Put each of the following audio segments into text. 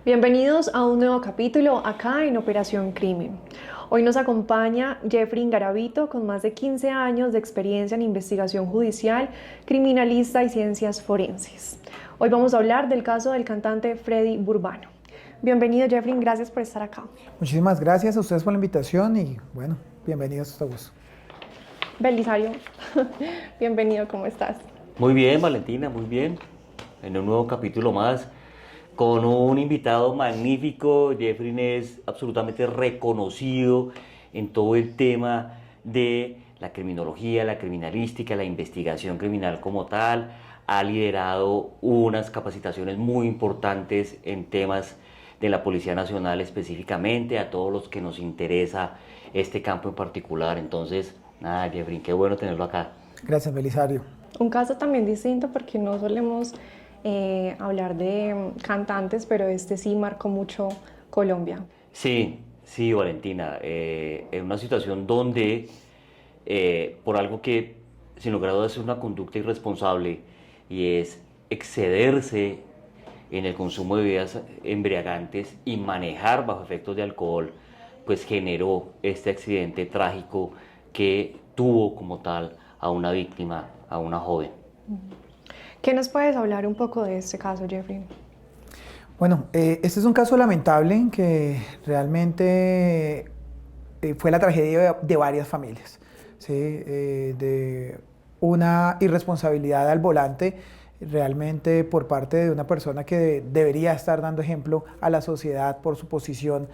Bienvenidos a un nuevo capítulo acá en Operación Crimen. Hoy nos acompaña Jeffrey Garavito, con más de 15 años de experiencia en investigación judicial, criminalista y ciencias forenses. Hoy vamos a hablar del caso del cantante Freddy Burbano. Bienvenido, Jeffrey, gracias por estar acá. Muchísimas gracias a ustedes por la invitación y bueno, bienvenidos a todos. Belisario, bienvenido, ¿cómo estás? Muy bien, Valentina, muy bien. En un nuevo capítulo más, con un invitado magnífico. Jeffrey es absolutamente reconocido en todo el tema de la criminología, la criminalística, la investigación criminal como tal. Ha liderado unas capacitaciones muy importantes en temas de la Policía Nacional específicamente, a todos los que nos interesa este campo en particular. Entonces, nada, Jeffrey, qué bueno tenerlo acá. Gracias, Belisario. Un caso también distinto porque no solemos hablar de cantantes, pero este sí marcó mucho Colombia. Sí, Valentina, en una situación donde por algo que sin lugar a dudas es una conducta irresponsable y es excederse en el consumo de bebidas embriagantes y manejar bajo efectos de alcohol, pues generó este accidente trágico que tuvo como tal a una víctima, a una joven. ¿Qué nos puedes hablar un poco de este caso, Jeffrey? Bueno, este es un caso lamentable que realmente fue la tragedia de varias familias, ¿sí? De una irresponsabilidad al volante realmente por parte de una persona que debería estar dando ejemplo a la sociedad por su posición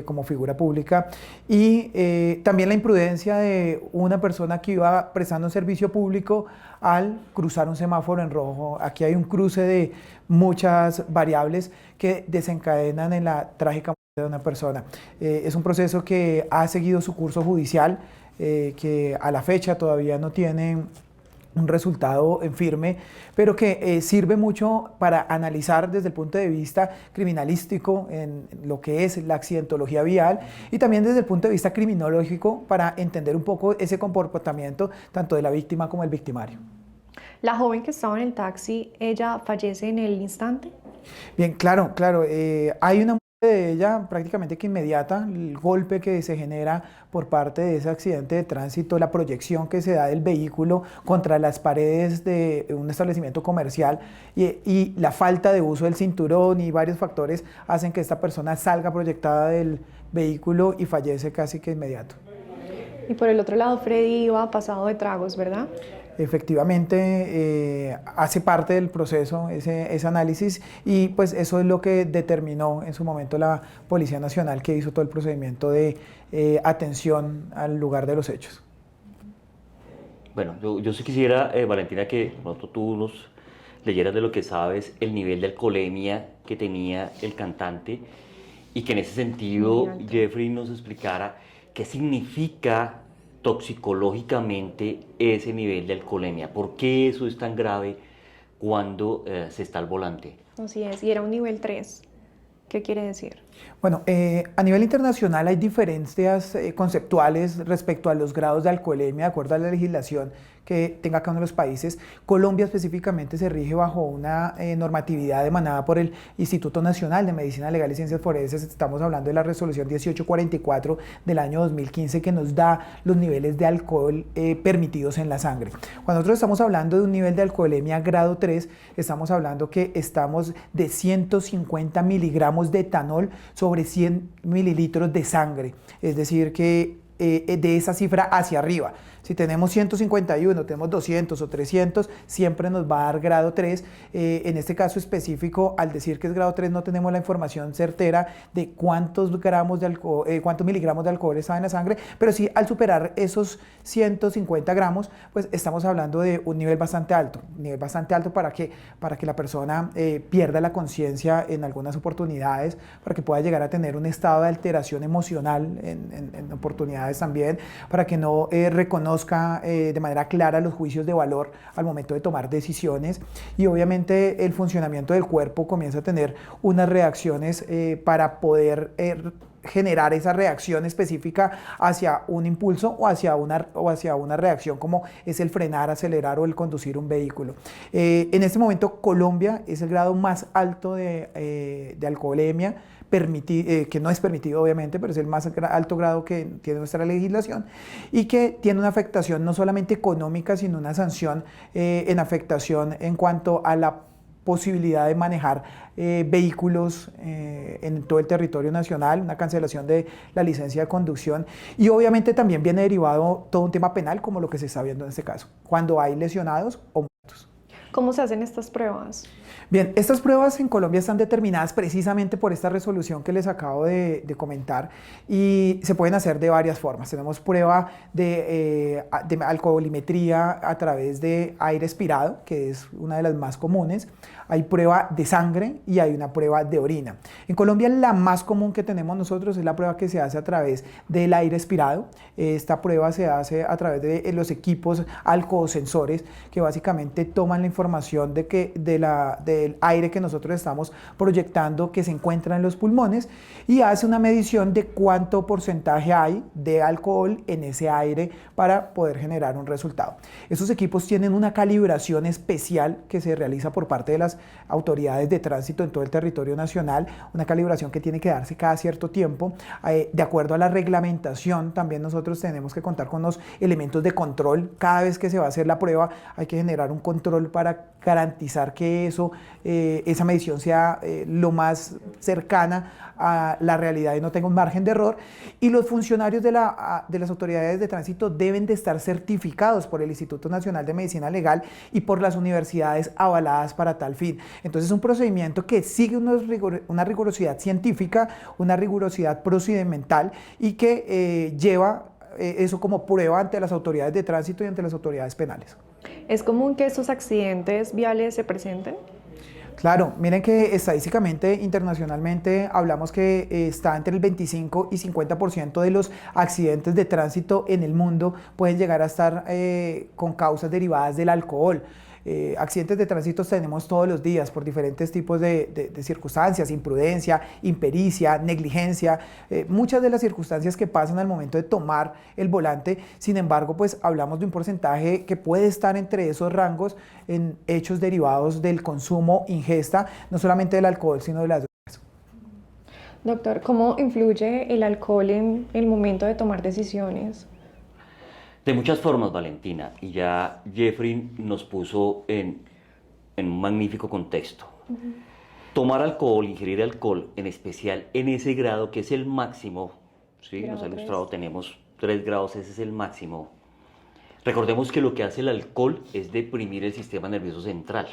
como figura pública, y también la imprudencia de una persona que iba prestando un servicio público al cruzar un semáforo en rojo. Aquí hay un cruce de muchas variables que desencadenan en la trágica muerte de una persona. Es un proceso que ha seguido su curso judicial, que a la fecha todavía no tiene un resultado en firme, pero que sirve mucho para analizar desde el punto de vista criminalístico en lo que es la accidentología vial, y también desde el punto de vista criminológico para entender un poco ese comportamiento tanto de la víctima como del victimario. La joven que estaba en el taxi, ¿ella fallece en el instante? Bien, claro, hay una muerte de ella prácticamente que inmediata. El golpe que se genera por parte de ese accidente de tránsito, la proyección que se da del vehículo contra las paredes de un establecimiento comercial y la falta de uso del cinturón y varios factores hacen que esta persona salga proyectada del vehículo y fallece casi que inmediato. Y por el otro lado, Freddy iba pasado de tragos, ¿verdad? Efectivamente, hace parte del proceso ese análisis, y pues eso es lo que determinó en su momento la Policía Nacional, que hizo todo el procedimiento de atención al lugar de los hechos. Bueno, yo sí quisiera, Valentina, que pronto tú nos leyeras de lo que sabes, el nivel de alcoholemia que tenía el cantante, y que en ese sentido Jeffrey nos explicara qué significa toxicológicamente ese nivel de alcoholemia. ¿Por qué eso es tan grave cuando se está al volante? Así es, y era un nivel 3. ¿Qué quiere decir? Bueno, a nivel internacional hay diferencias conceptuales respecto a los grados de alcoholemia de acuerdo a la legislación que tenga cada uno de los países. Colombia específicamente se rige bajo una normatividad emanada por el Instituto Nacional de Medicina Legal y Ciencias Forenses. Estamos hablando de la resolución 1844 del año 2015, que nos da los niveles de alcohol permitidos en la sangre. Cuando nosotros estamos hablando de un nivel de alcoholemia grado 3, estamos hablando que estamos de 150 miligramos de etanol sobre 100 mililitros de sangre, es decir que de esa cifra hacia arriba. Si tenemos 151, tenemos 200 o 300, siempre nos va a dar grado 3. En este caso específico, al decir que es grado 3, no tenemos la información certera de cuántos miligramos de alcohol está en la sangre, pero sí, al superar esos 150 gramos, pues estamos hablando de un nivel bastante alto. Para que la persona pierda la conciencia en algunas oportunidades, para que pueda llegar a tener un estado de alteración emocional en oportunidades también, para que no reconozca de manera clara los juicios de valor al momento de tomar decisiones, y obviamente el funcionamiento del cuerpo comienza a tener unas reacciones para poder generar esa reacción específica hacia un impulso o hacia una reacción como es el frenar, acelerar o el conducir un vehículo. En este momento Colombia es el grado más alto de alcoholemia, que no es permitido obviamente, pero es el más alto grado que tiene nuestra legislación y que tiene una afectación no solamente económica, sino una sanción en afectación en cuanto a la posibilidad de manejar vehículos en todo el territorio nacional, una cancelación de la licencia de conducción y obviamente también viene derivado todo un tema penal como lo que se está viendo en este caso, cuando hay lesionados o muertos. ¿Cómo se hacen estas pruebas? Bien, estas pruebas en Colombia están determinadas precisamente por esta resolución que les acabo de comentar y se pueden hacer de varias formas. Tenemos prueba de alcoholimetría a través de aire expirado, que es una de las más comunes. Hay prueba de sangre y hay una prueba de orina. En Colombia la más común que tenemos nosotros es la prueba que se hace a través del aire expirado. Esta prueba se hace a través de los equipos alcoholsensores que básicamente toman la información del aire que nosotros estamos proyectando que se encuentra en los pulmones y hace una medición de cuánto porcentaje hay de alcohol en ese aire para poder generar un resultado. Estos equipos tienen una calibración especial que se realiza por parte de las autoridades de tránsito en todo el territorio nacional, una calibración que tiene que darse cada cierto tiempo. De acuerdo a la reglamentación, también nosotros tenemos que contar con los elementos de control. Cada vez que se va a hacer la prueba hay que generar un control para garantizar que esa medición sea lo más cercana a la realidad y no tenga un margen de error. Y los funcionarios de las autoridades de tránsito deben de estar certificados por el Instituto Nacional de Medicina Legal y por las universidades avaladas para tal fin. Entonces es un procedimiento que sigue una rigurosidad científica, una rigurosidad procedimental y que lleva eso como prueba ante las autoridades de tránsito y ante las autoridades penales. ¿Es común que estos accidentes viales se presenten? Claro, miren que estadísticamente, internacionalmente, hablamos que está entre el 25 y 50% de los accidentes de tránsito en el mundo pueden llegar a estar con causas derivadas del alcohol. Accidentes de tránsito tenemos todos los días por diferentes tipos de circunstancias, imprudencia, impericia, negligencia, muchas de las circunstancias que pasan al momento de tomar el volante. Sin embargo, pues hablamos de un porcentaje que puede estar entre esos rangos en hechos derivados del consumo, ingesta, no solamente del alcohol, sino de las drogas. Doctor, ¿cómo influye el alcohol en el momento de tomar decisiones? De muchas formas, Valentina, y ya Jeffrey nos puso en un magnífico contexto. Tomar alcohol, ingerir alcohol, en especial en ese grado que es el máximo, ¿sí? Nos ha ilustrado, tenemos 3 grados, ese es el máximo. Recordemos que lo que hace el alcohol es deprimir el sistema nervioso central.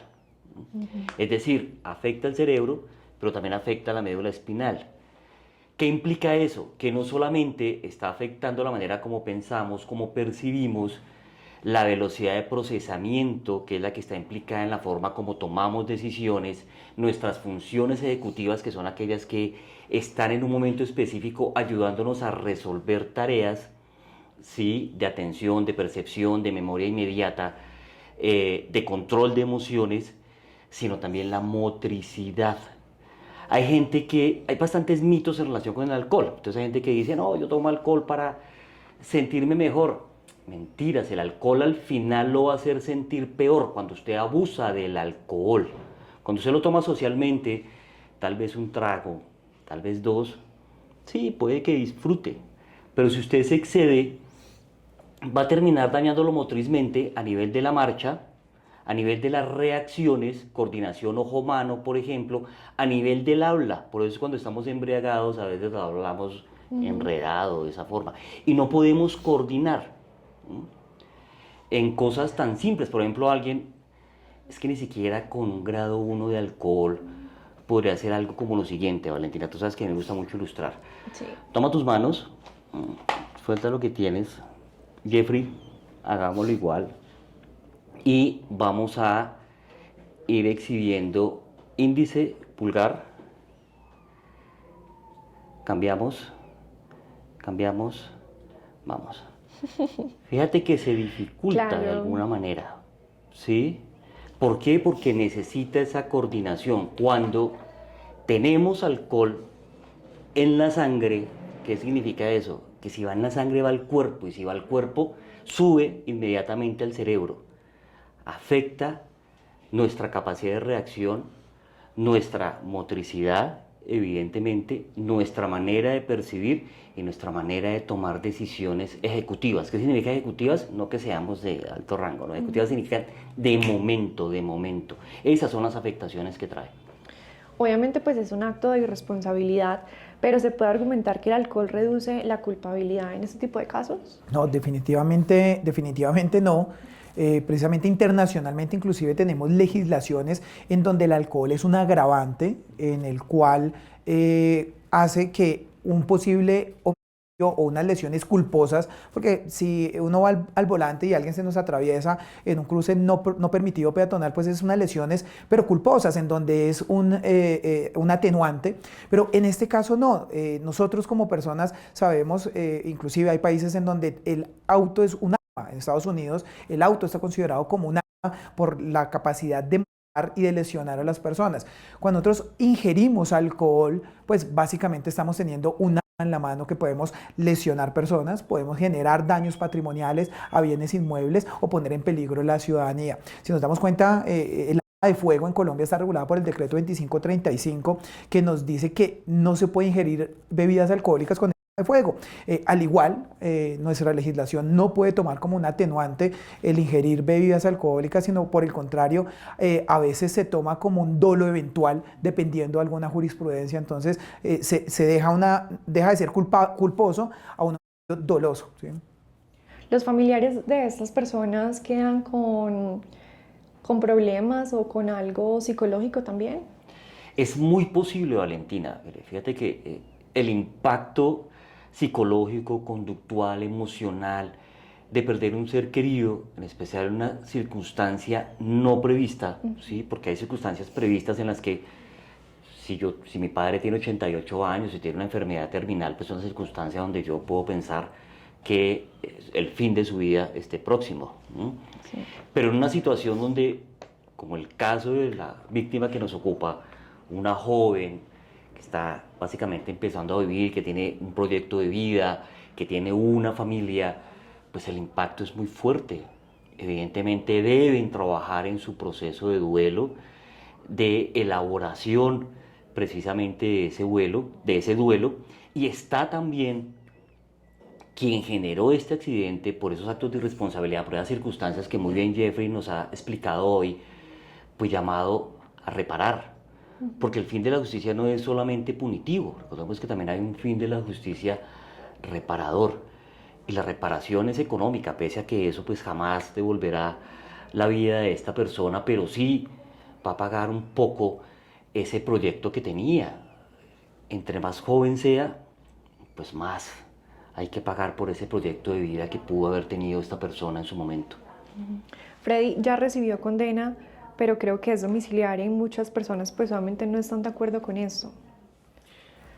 Es decir, afecta al cerebro, pero también afecta a la médula espinal. ¿Qué implica eso? Que no solamente está afectando la manera como pensamos, como percibimos, la velocidad de procesamiento, que es la que está implicada en la forma como tomamos decisiones, nuestras funciones ejecutivas, que son aquellas que están en un momento específico ayudándonos a resolver tareas, ¿sí? De atención, de percepción, de memoria inmediata, de control de emociones, sino también la motricidad. Hay bastantes mitos en relación con el alcohol. Entonces hay gente que dice, no, yo tomo alcohol para sentirme mejor. Mentiras, el alcohol al final lo va a hacer sentir peor cuando usted abusa del alcohol. Cuando usted lo toma socialmente, tal vez un trago, tal vez 2, sí, puede que disfrute. Pero si usted se excede, va a terminar dañándolo motrizmente a nivel de la marcha, a nivel de las reacciones, coordinación ojo-mano, por ejemplo, a nivel del habla. Por eso cuando estamos embriagados a veces hablamos enredado de esa forma. Y no podemos coordinar en cosas tan simples. Por ejemplo, alguien, es que ni siquiera con un grado 1 de alcohol podría hacer algo como lo siguiente, Valentina. Tú sabes que me gusta mucho ilustrar. Sí. Toma tus manos, suelta lo que tienes. Jeffrey, hagámoslo igual. Y vamos a ir exhibiendo índice, pulgar, cambiamos, vamos. Fíjate que se dificulta de alguna manera, ¿sí? ¿Por qué? Porque necesita esa coordinación. Cuando tenemos alcohol, en la sangre, ¿qué significa eso? Que si va en la sangre va al cuerpo, y si va al cuerpo sube inmediatamente al cerebro, afecta nuestra capacidad de reacción, nuestra motricidad, evidentemente, nuestra manera de percibir y nuestra manera de tomar decisiones ejecutivas. ¿Qué significa ejecutivas? No que seamos de alto rango, ¿no? Ejecutivas significan de momento, de momento. Esas son las afectaciones que trae. Obviamente pues es un acto de irresponsabilidad, pero ¿se puede argumentar que el alcohol reduce la culpabilidad en este tipo de casos? No, definitivamente no. Precisamente internacionalmente inclusive tenemos legislaciones en donde el alcohol es un agravante en el cual hace que un posible o unas lesiones culposas, porque si uno va al volante y alguien se nos atraviesa en un cruce no permitido peatonal, pues es unas lesiones, pero culposas, en donde es un atenuante, pero en este caso no. Nosotros como personas sabemos, inclusive hay países en donde el auto es un arma. En Estados Unidos el auto está considerado como un arma por la capacidad de matar y de lesionar a las personas. Cuando nosotros ingerimos alcohol, pues básicamente estamos teniendo un en la mano que podemos lesionar personas, podemos generar daños patrimoniales a bienes inmuebles o poner en peligro la ciudadanía. Si nos damos cuenta, el arma de fuego en Colombia está regulada por el decreto 2535 que nos dice que no se puede ingerir bebidas alcohólicas con de fuego. Al igual, nuestra legislación no puede tomar como un atenuante el ingerir bebidas alcohólicas, sino por el contrario, a veces se toma como un dolo eventual dependiendo de alguna jurisprudencia. Entonces se deja de ser culposo a un doloso, ¿sí? ¿Los familiares de estas personas quedan con problemas o con algo psicológico también? Es muy posible, Valentina. Fíjate que el impacto psicológico, conductual, emocional, de perder un ser querido, en especial en una circunstancia no prevista, ¿sí? Porque hay circunstancias previstas en las que si mi padre tiene 88 años y tiene una enfermedad terminal, pues es una circunstancia donde yo puedo pensar que el fin de su vida esté próximo, ¿no? Sí. Pero en una situación donde, como el caso de la víctima que nos ocupa, una joven que está básicamente empezando a vivir, que tiene un proyecto de vida, que tiene una familia, pues el impacto es muy fuerte. Evidentemente deben trabajar en su proceso de duelo, de elaboración precisamente de ese duelo, y está también quien generó este accidente por esos actos de irresponsabilidad, por esas circunstancias que muy bien Jeffrey nos ha explicado hoy, pues llamado a reparar. Porque el fin de la justicia no es solamente punitivo, recordemos que también hay un fin de la justicia reparador, y la reparación es económica, pese a que eso pues jamás devolverá la vida de esta persona, pero sí va a pagar un poco ese proyecto que tenía. Entre más joven sea, pues más hay que pagar por ese proyecto de vida que pudo haber tenido esta persona en su momento. Freddy ya recibió condena, pero creo que es domiciliaria y muchas personas pues obviamente no están de acuerdo con esto.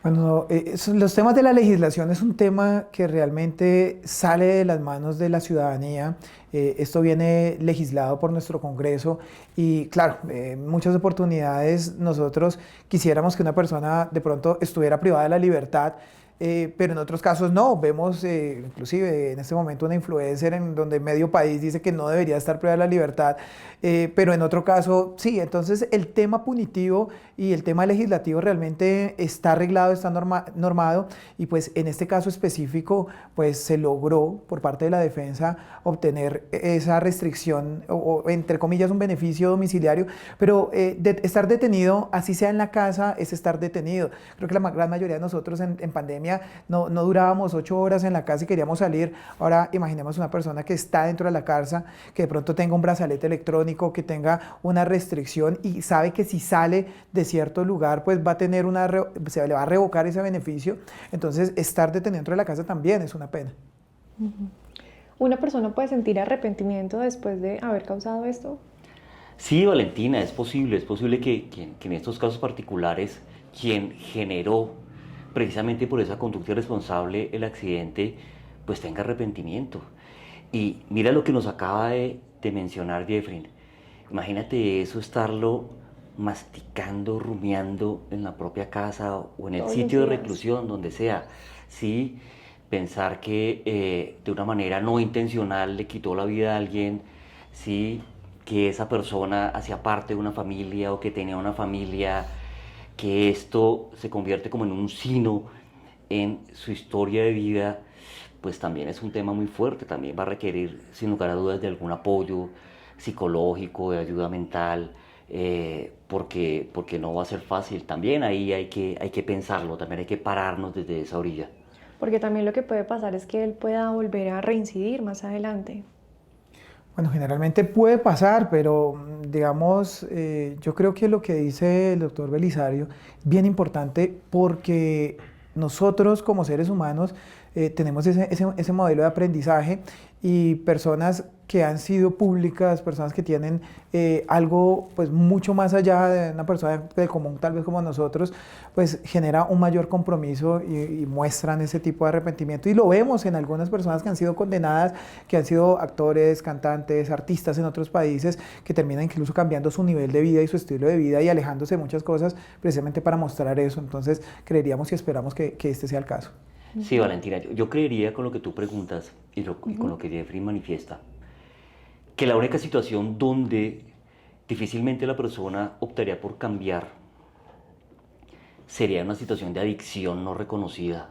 Bueno, los temas de la legislación es un tema que realmente sale de las manos de la ciudadanía. Esto viene legislado por nuestro Congreso y claro, en muchas oportunidades nosotros quisiéramos que una persona de pronto estuviera privada de la libertad, pero en otros casos no. Vemos inclusive en este momento una influencer en donde medio país dice que no debería estar privada de la libertad, pero en otro caso sí. Entonces el tema punitivo y el tema legislativo realmente está arreglado, está normado, y pues en este caso específico pues se logró por parte de la defensa obtener esa restricción o entre comillas un beneficio domiciliario, pero estar detenido, así sea en la casa, es estar detenido. Creo que la gran mayoría de nosotros en pandemia no durábamos 8 horas en la casa y queríamos salir. Ahora imaginemos una persona que está dentro de la casa, que de pronto tenga un brazalete electrónico, que tenga una restricción y sabe que si sale de cierto lugar pues va a tener se le va a revocar ese beneficio. Entonces estar detenido dentro de la casa también es una pena. ¿Una persona puede sentir arrepentimiento después de haber causado esto? Sí, Valentina, es posible que en estos casos particulares quien generó precisamente por esa conducta irresponsable el accidente, pues tenga arrepentimiento. Y mira lo que nos acaba de mencionar Jeffrey. Imagínate eso, estarlo masticando, rumiando en la propia casa o en el Todos los sitio de días. reclusión, donde sea, ¿sí? Pensar que de una manera no intencional le quitó la vida a alguien, ¿sí? Que esa persona hacía parte de una familia o que tenía una familia, que esto se convierte como en un sino en su historia de vida, pues también es un tema muy fuerte, también va a requerir sin lugar a dudas de algún apoyo psicológico, de ayuda mental, porque no va a ser fácil. También ahí hay que pensarlo, también hay que pararnos desde esa orilla. Porque también lo que puede pasar es que él pueda volver a reincidir más adelante. Bueno, generalmente puede pasar, pero digamos, yo creo que lo que dice el doctor Belisario es bien importante porque nosotros como seres humanos tenemos ese modelo de aprendizaje y personas que han sido públicas, personas que tienen algo pues mucho más allá de una persona de común tal vez como nosotros, pues genera un mayor compromiso y muestran ese tipo de arrepentimiento y lo vemos en algunas personas que han sido condenadas, que han sido actores, cantantes, artistas en otros países, que terminan incluso cambiando su nivel de vida y su estilo de vida y alejándose de muchas cosas precisamente para mostrar eso. Entonces creeríamos y esperamos que este sea el caso. Sí, Valentina, yo creería con lo que tú preguntas y con lo que Jeffrey manifiesta, que la única situación donde difícilmente la persona optaría por cambiar sería una situación de adicción no reconocida.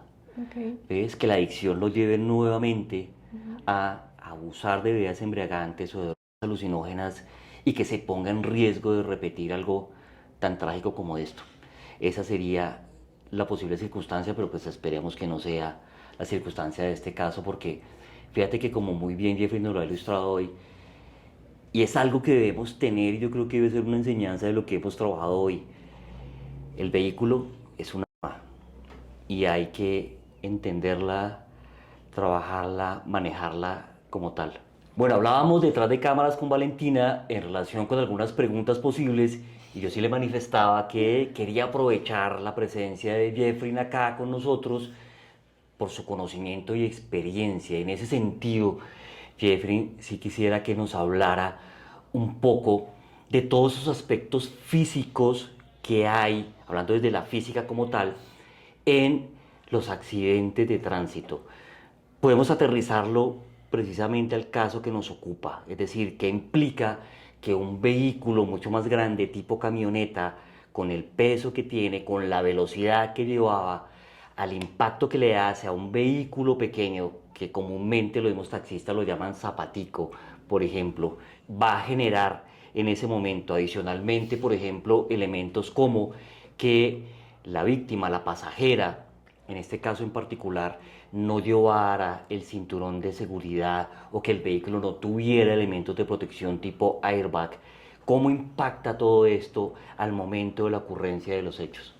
Okay. ¿Ves? Que la adicción lo lleve nuevamente a abusar de bebidas embriagantes o de drogas alucinógenas y que se ponga en riesgo de repetir algo tan trágico como esto. Esa sería la posible circunstancia, pero pues esperemos que no sea la circunstancia de este caso, porque fíjate que como muy bien Jeffrey nos lo ha ilustrado hoy, y es algo que debemos tener, y yo creo que debe ser una enseñanza de lo que hemos trabajado hoy. El vehículo es una arma y hay que entenderla, trabajarla, manejarla como tal. Bueno, hablábamos detrás de cámaras con Valentina en relación con algunas preguntas posibles y yo sí le manifestaba que quería aprovechar la presencia de Jeffrey acá con nosotros por su conocimiento y experiencia. En ese sentido, Jeffrey, sí quisiera que nos hablara un poco de todos esos aspectos físicos que hay, hablando desde la física como tal, en los accidentes de tránsito. Podemos aterrizarlo precisamente al caso que nos ocupa, es decir, qué implica que un vehículo mucho más grande, tipo camioneta, con el peso que tiene, con la velocidad que llevaba, al impacto que le hace a un vehículo pequeño, que comúnmente los mismos taxistas lo llaman zapatico, por ejemplo, va a generar en ese momento adicionalmente, por ejemplo, elementos como que la víctima, la pasajera, en este caso en particular, no llevara el cinturón de seguridad o que el vehículo no tuviera elementos de protección tipo airbag. ¿Cómo impacta todo esto al momento de la ocurrencia de los hechos?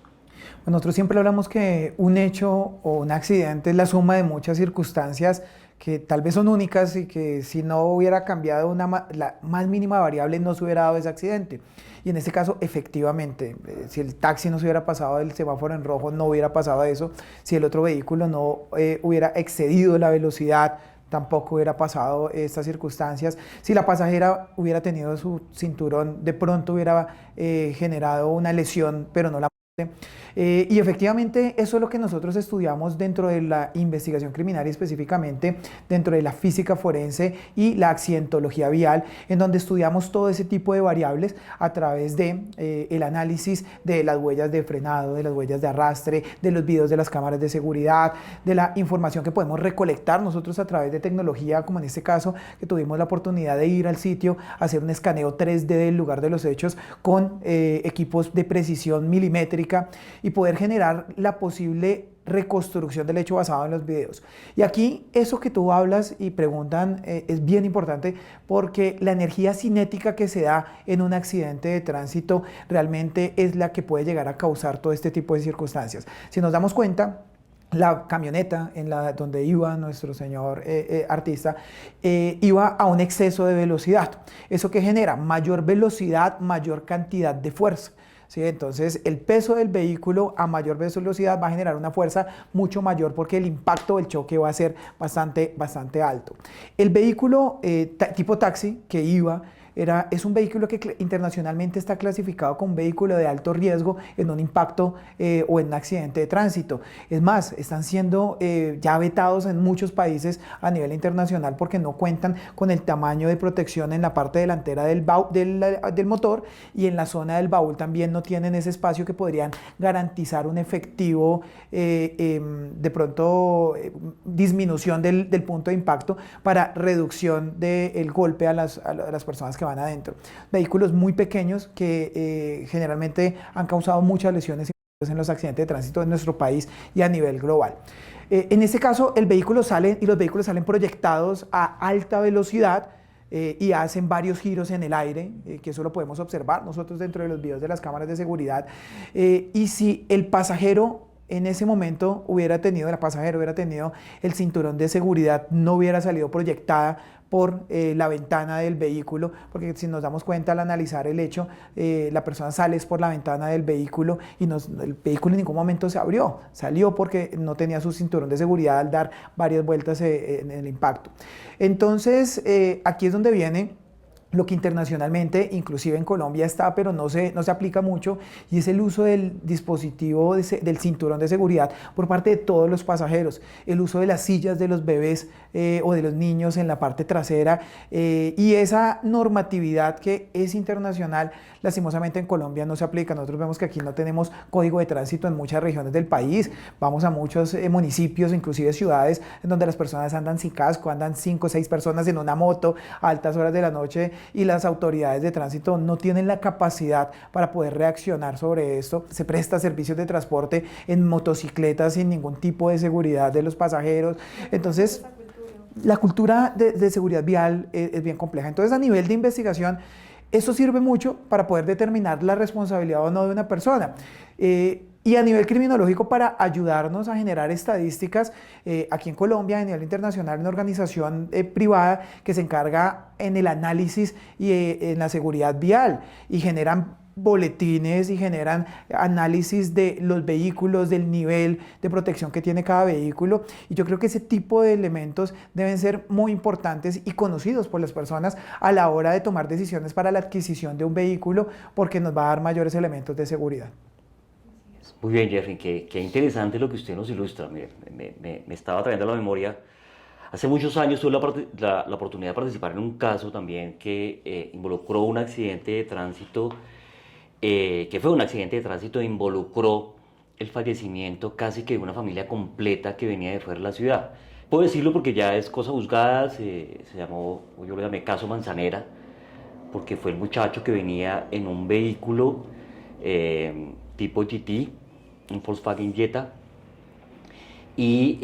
Pues nosotros siempre hablamos que un hecho o un accidente es la suma de muchas circunstancias que tal vez son únicas y que si no hubiera cambiado la más mínima variable no se hubiera dado ese accidente. Y en este caso, efectivamente, si el taxi no se hubiera pasado del semáforo en rojo, no hubiera pasado eso. Si el otro vehículo no hubiera excedido la velocidad, tampoco hubiera pasado estas circunstancias. Si la pasajera hubiera tenido su cinturón, de pronto hubiera generado una lesión, pero no la muerte. Y efectivamente eso es lo que nosotros estudiamos dentro de la investigación criminal y específicamente dentro de la física forense y la accidentología vial, en donde estudiamos todo ese tipo de variables a través de el análisis de las huellas de frenado, de las huellas de arrastre, de los videos de las cámaras de seguridad, de la información que podemos recolectar nosotros a través de tecnología, como en este caso que tuvimos la oportunidad de ir al sitio, hacer un escaneo 3D del lugar de los hechos con equipos de precisión milimétrica y poder generar la posible reconstrucción del hecho basado en los videos. Y aquí eso que tú hablas y preguntan es bien importante porque la energía cinética que se da en un accidente de tránsito realmente es la que puede llegar a causar todo este tipo de circunstancias. Si nos damos cuenta, la camioneta donde iba nuestro señor artista iba a un exceso de velocidad. ¿Eso que genera? Mayor velocidad, mayor cantidad de fuerza. ¿Sí? Entonces el peso del vehículo a mayor velocidad va a generar una fuerza mucho mayor porque el impacto del choque va a ser bastante alto. El vehículo tipo taxi que iba es un vehículo que internacionalmente está clasificado como un vehículo de alto riesgo en un impacto o en un accidente de tránsito. Es más, están siendo ya vetados en muchos países a nivel internacional porque no cuentan con el tamaño de protección en la parte delantera del motor, y en la zona del baúl también no tienen ese espacio que podrían garantizar un efectivo de pronto disminución del punto de impacto para reducción del golpe a las personas que van adentro. Vehículos muy pequeños que generalmente han causado muchas lesiones en los accidentes de tránsito en nuestro país y a nivel global. En este caso, los vehículos salen proyectados a alta velocidad y hacen varios giros en el aire, que eso lo podemos observar nosotros dentro de los videos de las cámaras de seguridad. Y si el pasajero en ese momento la pasajera hubiera tenido el cinturón de seguridad, no hubiera salido proyectada por la ventana del vehículo, porque si nos damos cuenta al analizar el hecho, la persona sale por la ventana del vehículo y el vehículo en ningún momento se abrió, salió porque no tenía su cinturón de seguridad al dar varias vueltas en el impacto. Entonces, aquí es donde viene lo que internacionalmente, inclusive en Colombia está, pero no se aplica mucho, y es el uso del dispositivo del cinturón de seguridad por parte de todos los pasajeros, el uso de las sillas de los bebés o de los niños en la parte trasera, y esa normatividad que es internacional, lastimosamente en Colombia no se aplica. Nosotros vemos que aquí no tenemos código de tránsito en muchas regiones del país, vamos a muchos municipios, inclusive ciudades, en donde las personas andan sin casco, andan 5 o 6 personas en una moto a altas horas de la noche, y las autoridades de tránsito no tienen la capacidad para poder reaccionar sobre esto. Se presta servicios de transporte en motocicletas sin ningún tipo de seguridad de los pasajeros. Entonces, la cultura de seguridad vial es bien compleja. Entonces, a nivel de investigación, eso sirve mucho para poder determinar la responsabilidad o no de una persona. Y a nivel criminológico, para ayudarnos a generar estadísticas, aquí en Colombia, a nivel internacional, una organización privada que se encarga en el análisis y en la seguridad vial, y generan boletines y generan análisis de los vehículos, del nivel de protección que tiene cada vehículo, y yo creo que ese tipo de elementos deben ser muy importantes y conocidos por las personas a la hora de tomar decisiones para la adquisición de un vehículo, porque nos va a dar mayores elementos de seguridad. Muy bien, Jeffrey, qué interesante lo que usted nos ilustra. Me estaba trayendo a la memoria. Hace muchos años tuve la oportunidad de participar en un caso también que involucró un accidente de tránsito, que fue un accidente de tránsito e involucró el fallecimiento casi que de una familia completa que venía de fuera de la ciudad. Puedo decirlo porque ya es cosa juzgada, yo lo llamé caso Manzanera, porque fue el muchacho que venía en un vehículo tipo GT, un Volkswagen Jetta, y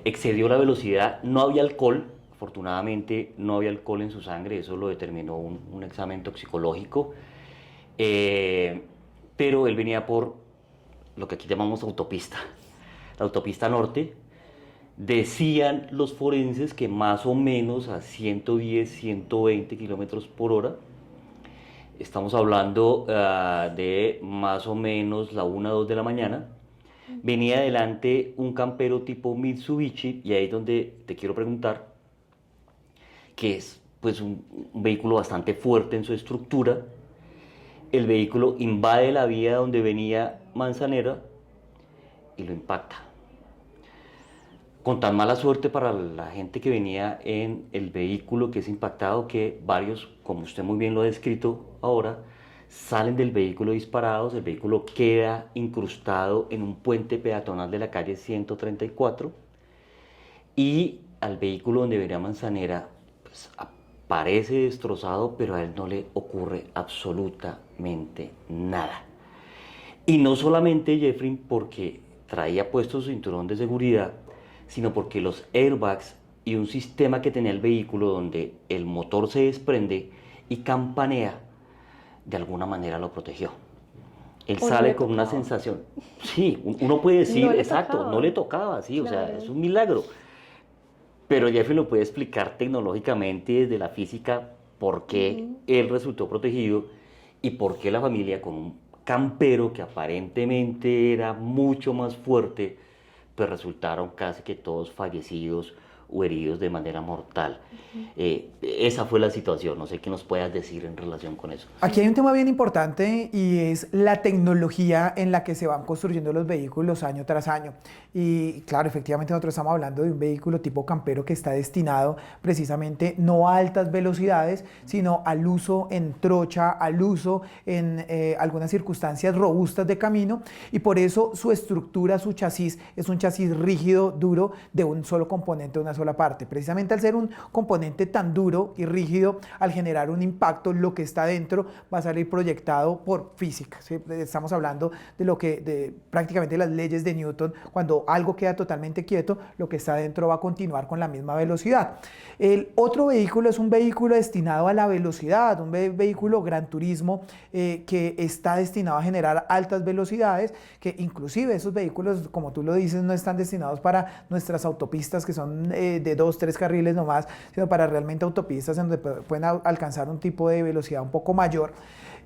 excedió la velocidad. No había alcohol, afortunadamente no había alcohol en su sangre, eso lo determinó un examen toxicológico, pero él venía por lo que aquí llamamos autopista, la autopista norte. Decían los forenses que más o menos a 110, 120 kilómetros por hora. Estamos hablando de más o menos la 1 o 2 de la mañana. Venía adelante un campero tipo Mitsubishi, y ahí es donde te quiero preguntar, que es pues un vehículo bastante fuerte en su estructura. El vehículo invade la vía donde venía Manzanera y lo impacta. Con tan mala suerte para la gente que venía en el vehículo que es impactado, que varios, como usted muy bien lo ha descrito ahora, salen del vehículo disparados. El vehículo queda incrustado en un puente peatonal de la calle 134, y al vehículo donde venía Manzanera pues, aparece destrozado, pero a él no le ocurre absolutamente nada. Y no solamente, Jeffrey, porque traía puesto su cinturón de seguridad, sino porque los airbags y un sistema que tenía el vehículo donde el motor se desprende y campanea, de alguna manera lo protegió. Él sale con una sensación, sí, uno puede decir, no exacto, no le tocaba, sí, claro. O sea, es un milagro. Pero Jeffrey lo puede explicar tecnológicamente desde la física por qué él resultó protegido y por qué la familia, con un campero que aparentemente era mucho más fuerte, pues resultaron casi que todos fallecidos o heridos de manera mortal. Esa fue la situación, no sé qué nos puedas decir en relación con eso. Aquí hay un tema bien importante y es la tecnología en la que se van construyendo los vehículos año tras año. Y claro, efectivamente nosotros estamos hablando de un vehículo tipo campero que está destinado precisamente no a altas velocidades, sino al uso en trocha, al uso en algunas circunstancias robustas de camino, y por eso su estructura, su chasis, es un chasis rígido, duro, de un solo componente, de una sola parte. Precisamente al ser un componente tan duro y rígido, al generar un impacto, lo que está dentro va a salir proyectado por física, ¿sí? Estamos hablando de prácticamente las leyes de Newton. Cuando algo queda totalmente quieto, lo que está dentro va a continuar con la misma velocidad. El otro vehículo es un vehículo destinado a la velocidad, un vehículo Gran Turismo que está destinado a generar altas velocidades, que inclusive esos vehículos, como tú lo dices, no están destinados para nuestras autopistas, que son de 2, 3 carriles nomás, sino para realmente autopistas en donde pueden alcanzar un tipo de velocidad un poco mayor.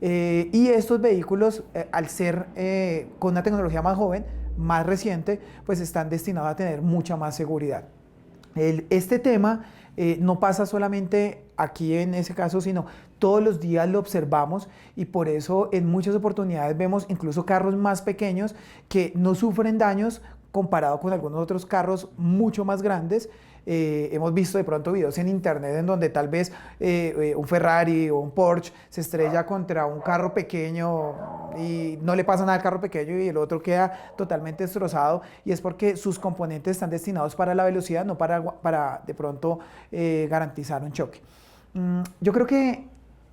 Y estos vehículos, al ser con una tecnología más joven, más reciente, pues están destinados a tener mucha más seguridad. Este tema no pasa solamente aquí en ese caso, sino todos los días lo observamos, y por eso en muchas oportunidades vemos incluso carros más pequeños que no sufren daños comparado con algunos otros carros mucho más grandes. Hemos visto de pronto videos en internet en donde tal vez un Ferrari o un Porsche se estrella contra un carro pequeño y no le pasa nada al carro pequeño y el otro queda totalmente destrozado, y es porque sus componentes están destinados para la velocidad, no para de pronto garantizar un choque. Yo creo que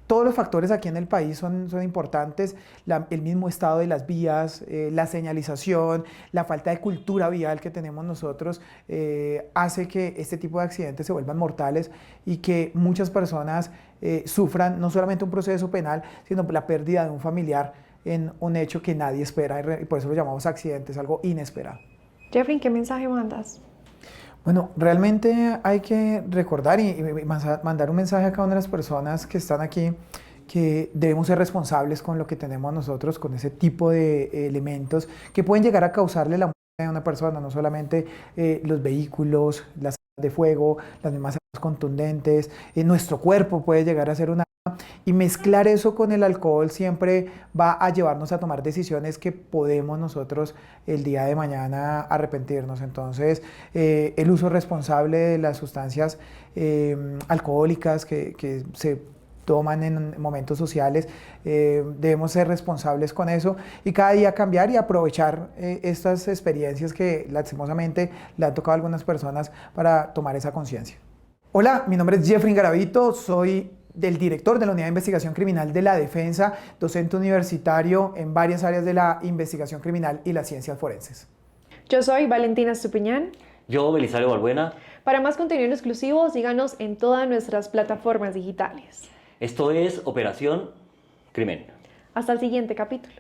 todos los factores aquí en el país son importantes, el mismo estado de las vías, la señalización, la falta de cultura vial que tenemos nosotros, hace que este tipo de accidentes se vuelvan mortales y que muchas personas sufran no solamente un proceso penal, sino la pérdida de un familiar en un hecho que nadie espera, y por eso lo llamamos accidentes, algo inesperado. Jeffrey, ¿qué mensaje mandas? Bueno, realmente hay que recordar y mandar un mensaje a cada una de las personas que están aquí, que debemos ser responsables con lo que tenemos nosotros, con ese tipo de elementos que pueden llegar a causarle la muerte a una persona, no solamente los vehículos, las armas de fuego, las mismas armas contundentes, nuestro cuerpo puede llegar a ser una... Y mezclar eso con el alcohol siempre va a llevarnos a tomar decisiones que podemos nosotros el día de mañana arrepentirnos. Entonces, el uso responsable de las sustancias alcohólicas que se toman en momentos sociales, debemos ser responsables con eso y cada día cambiar y aprovechar estas experiencias que lastimosamente le han tocado a algunas personas para tomar esa conciencia. Hola, mi nombre es Jeffrey Garavito, soy del director de la Unidad de Investigación Criminal de la Defensa, docente universitario en varias áreas de la investigación criminal y las ciencias forenses. Yo soy Valentina Estupiñán. Yo, Belisario Balbuena. Para más contenido exclusivo, síganos en todas nuestras plataformas digitales. Esto es Operación Crimen. Hasta el siguiente capítulo.